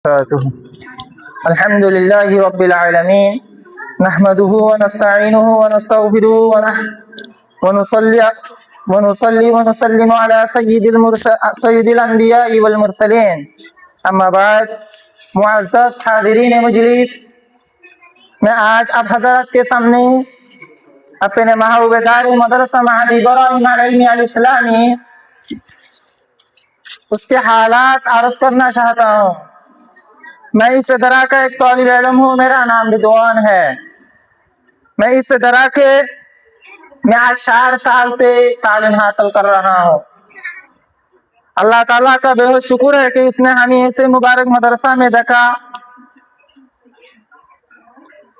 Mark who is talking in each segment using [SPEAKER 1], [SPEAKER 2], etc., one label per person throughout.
[SPEAKER 1] अल्हम्दुलिल्लाहि रब्बिल आलमीन नहमदुहु व नस्तईनुहु व नस्तगफिरुहु व नुसल्ली व नुसल्लिमु अला सय्यिदिल अंबिया'i वल मुरसलीन अम्मा बाद। मुअज़्ज़ज़ हाज़िरीन मजलिस, मैं आज आप हज़रत के सामने अपने महाविद्यालय मदरसा महद इब्राहीम अल-इस्लामी उसके हालात अर्ज़ करना चाहता हूँ। मैं इस दरा का एक तालिब इल्म हूँ, मेरा नाम रिदवान है। मैं इस दरा के मैं आज 4 साल से तालीम हासिल कर रहा हूँ। अल्लाह ताला का बेहद शुक्र है कि इसने हमें ऐसे मुबारक मदरसा में देखा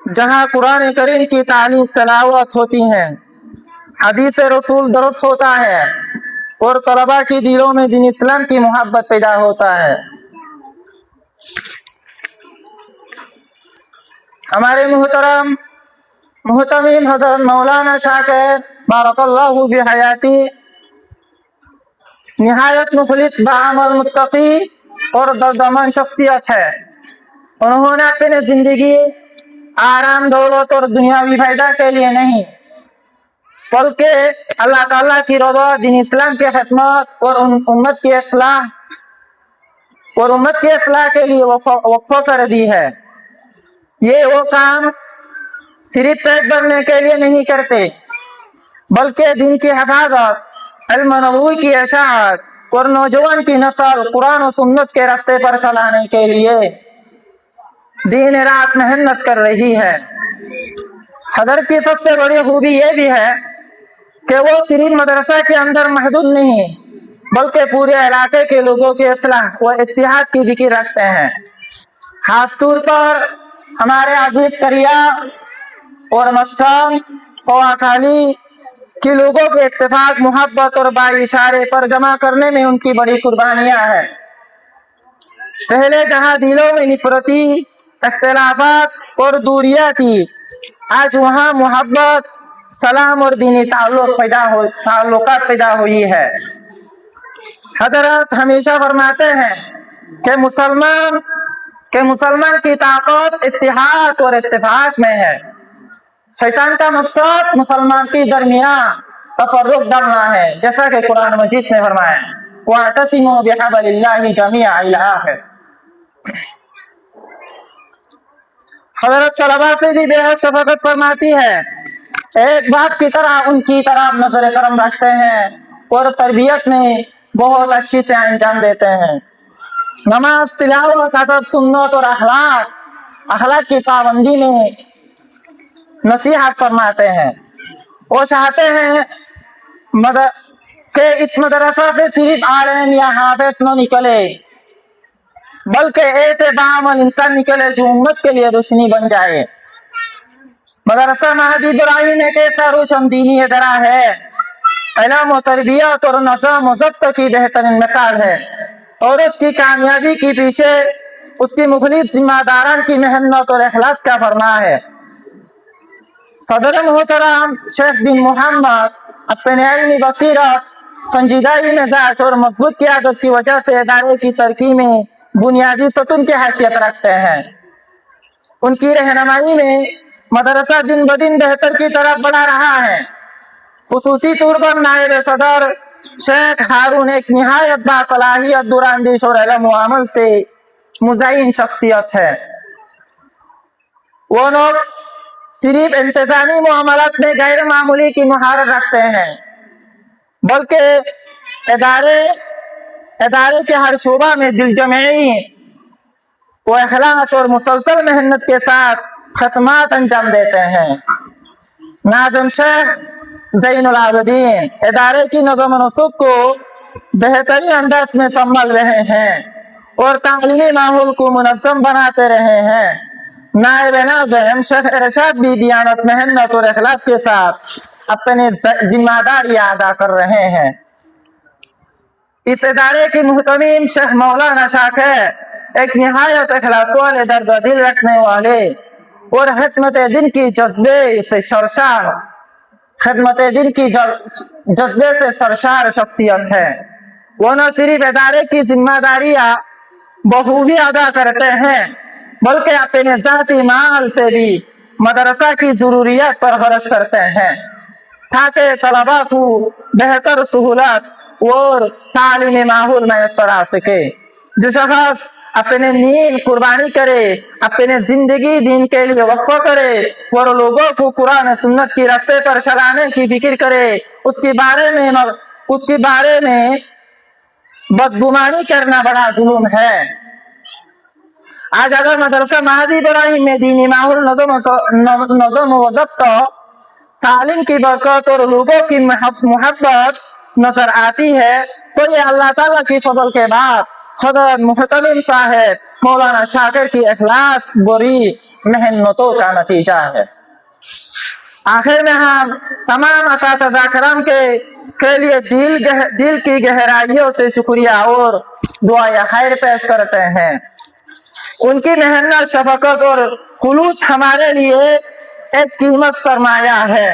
[SPEAKER 1] जहाँ कुरान करीम की तालीम तिलावत होती है, हदीस रसूल दरुस होता है और तलबा की दिलों में दीन इस्लाम की मोहब्बत पैदा होता है। हमारे मुहतरम हज़रत मौलाना शाकिर बारकल्लाहु फी हयाती निहायत मुखलिस बाअमल मुत्तकी और दर्दमंद शख्सियत है। उन्होंने अपनी जिंदगी आराम दौलत और दुनियावी फायदा के लिए नहीं बल्कि अल्लाह ताला की रज़ा, दीन इस्लाम की खिदमत और उम्मत की इस्लाह के लिए वक्फ़ा कर दी है। ये वो काम सिर्फ पेट भरने के लिए नहीं करते बल्कि दिन की हिफाजत, इल्म नबूवी की इशाअत और नौजवान की नस्ल कुरान और सुन्नत के रास्ते पर चलाने के लिए दिन रात मेहनत कर रही है। हज़रत की सबसे बड़ी खूबी ये भी है कि वो सिर्फ मदरसा के अंदर महदूद नहीं बल्कि पूरे इलाके के लोगों की इस्लाह व इत्तिहाद की फिक्र रखते हैं। खास तौर पर हमारे अजीज करिया और मस्तान क़वाखाली के लोगों के इत्तेफाक, मोहब्बत और बाइशारे पर जमा करने में उनकी बड़ी कुर्बानियां हैं। पहले जहां दिलों में निफरती, इख्तिलाफात और दूरियां थी, आज वहां मोहब्बत, सलाम और दीनी ताल्लुकात पैदा हुई है। हज़रत हमेशा फरमाते हैं कि मुसलमान की ताकत इत्तिहाद और इत्तेफाक में है। शैतान का मकसद मुसलमान के दरमियान तफर्रुक डालना है, जैसा कि कुरान मजीद में फरमाया वअतसिमू बिहब्लिल्लाहि जमीअन इला आखिर। हज़रत तलबा से भी बेहद शफकत फरमाती है, एक बाप की तरह उनकी तरफ नजर करम रखते हैं और तरबियत में बहुत अच्छी से अंजाम देते हैं। नमाज, तिलावत, अदब, सुन्नत और अखलाक की पाबंदी में नसीहत फरमाते हैं। वो चाहते हैं कि इस मदरसा से सिर्फ आलिम या हाफिज न निकले बल्कि ऐसे बाअमल इंसान निकले जो उम्मत के लिए रोशनी बन जाए। मदरसा महद इब्राहीम एक ऐसा रोशन दीनी इदारा है, इल्म, तरबियत और नज़म व ज़ब्त की बेहतरीन मिसाल है और उसकी कामयाबी के पीछे उसकी मुखलिस जिम्मेदारान की मेहनत और इखलास का फरमा है। सदर मोहतरम शेख दिन मोहम्मद अपने इल्मी बसीरत, संजीदगी मिजाज और मजबूत क़ियादत की वजह से इदारे की तरक्की में बुनियादी सतून की हैसियत रखते हैं। उनकी रहनुमाई में मदरसा दिन ब दिन बेहतर की तरफ बढ़ा रहा है। खुसूसी तौर पर नायब सदर शेख हारून एक निहायत बासलाहियत, दुरानदेश और इल्म व अमल से मुज़य्यन शख्सियत है। वो लोग सिर्फ इंतजामी मामलात में गैर मामूली की महारत रखते हैं बल्कि इदारे के हर शोबा में दिलजमई व इखलास और मुसलसल मेहनत के साथ खदमात अंजाम देते हैं। नाज़िम शेख ज़ैनुल आबिदीन इदारे की नज़म नसुक को बेहतरीन अंदाज में संभाल रहे हैं और तालीमी माहौल को मुनज़्ज़म बनाते रहे हैं। नायब नाज़िम शेख इरशाद भी दियानत, मेहनत और इखलास के साथ अपनी जिम्मेदारियां अदा कर रहे हैं। इस इदारे की मुहतमीम शेख मौलाना शाकिर एक निहायत इखलास वाले, दर्द दिल रखने वाले और खिदमत दिन की जज्बे से सरशार शख्सियत है। वो न सिर्फ इदारे की जिम्मेदारियां बखूबी अदा करते हैं, बल्कि अपने ज़ाती माल से भी मदरसा की ज़रूरियात पर खर्च करते हैं ताकि तलबा को बेहतर सहूलत और तालीमी माहौल मैसर आ सके। जो शख्स अपने नींद कुर्बानी करे, अपने जिंदगी दीन के लिए वक्फ करे और लोगों को कुरान सुन्नत के रास्ते पर चलाने की फिक्र करे, उसके बारे में बदगुमानी करना बड़ा जुल्म है। आज अगर मदरसा महदी इब्राहिम में दीनी माहौल नज़म व ज़ब्त, तालीम की बरकत और लोगों की मोहब्बत नजर आती है, तो ये अल्लाह ताला की फजल के बाद हज़रत मुहतमिम साहब मौलाना शाकिर की इखलास बुरी मेहनतों का नतीजा है। आखिर में हम तमाम असातिज़ा करम के लिए दिल की गहराइयों से शुक्रिया और दुआए खैर पेश करते हैं। उनकी मेहनत, शफकत और खुलूस हमारे लिए एक सरमाया है,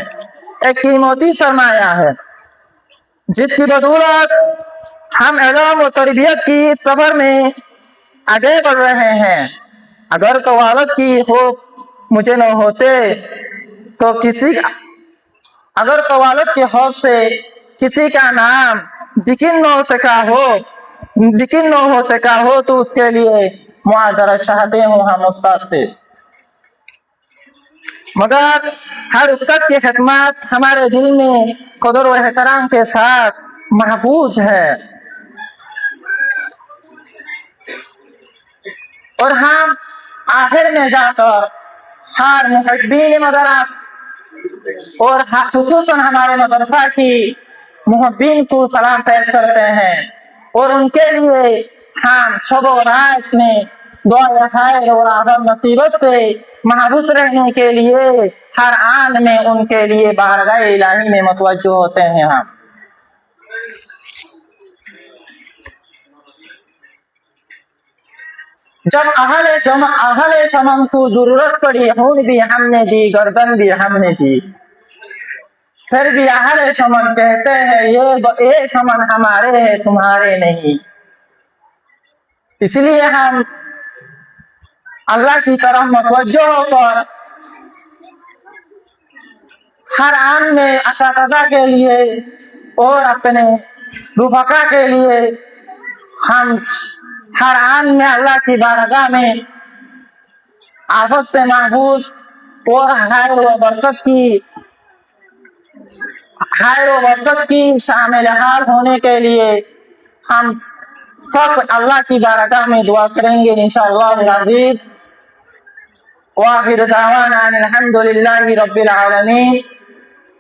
[SPEAKER 1] एक कीमती सरमाया है, जिसकी बदौलत हम इल्म और तरबियत की सफर में आगे बढ़ रहे हैं। अगर तवालत की खौफ मुझे न होते तो अगर तवालत के खौफ से किसी का नाम जिक्र न हो सका हो तो उसके लिए मुआज़रत चाहते हो हम उस्ताद से। मगर हर उस्ताद की खिदमत हमारे दिल में कदर व एहतराम के साथ महफूज है और हम आखिर में जाकर हर मुहब्बीन मदरस और खुसूसन हमारे मदरसा की मुहब्बीन को सलाम पेश करते हैं और उनके लिए हम शब व रात में दुआ खैर और आदम नसीबत से महफूज रहने के लिए हर आन में उनके लिए बारगाह इलाही में मुतवज्जो होते हैं। हम जब अहले चमन को जरूरत पड़ी, खून भी हमने दी, गर्दन भी हमने दी, फिर भी अहले चमन कहते हैं ये चमन हमारे हैं तुम्हारे नहीं। इसलिए हम अल्लाह की तरफ मुतवज्जो होकर हर आन में असातिज़ा के लिए और अपने रुफ़क़ा के लिए हम हर आन में अल्लाह की बारगाह में आफत से महफूज और खैर व बरकत की शामिल हाल होने के लिए हम सब अल्लाह की बारगाह में दुआ करेंगे इंशाअल्लाह अज़ीज़। व आखिर दावाना अनिल हम्दुलिल्लाहि रब्बिल आलमीन।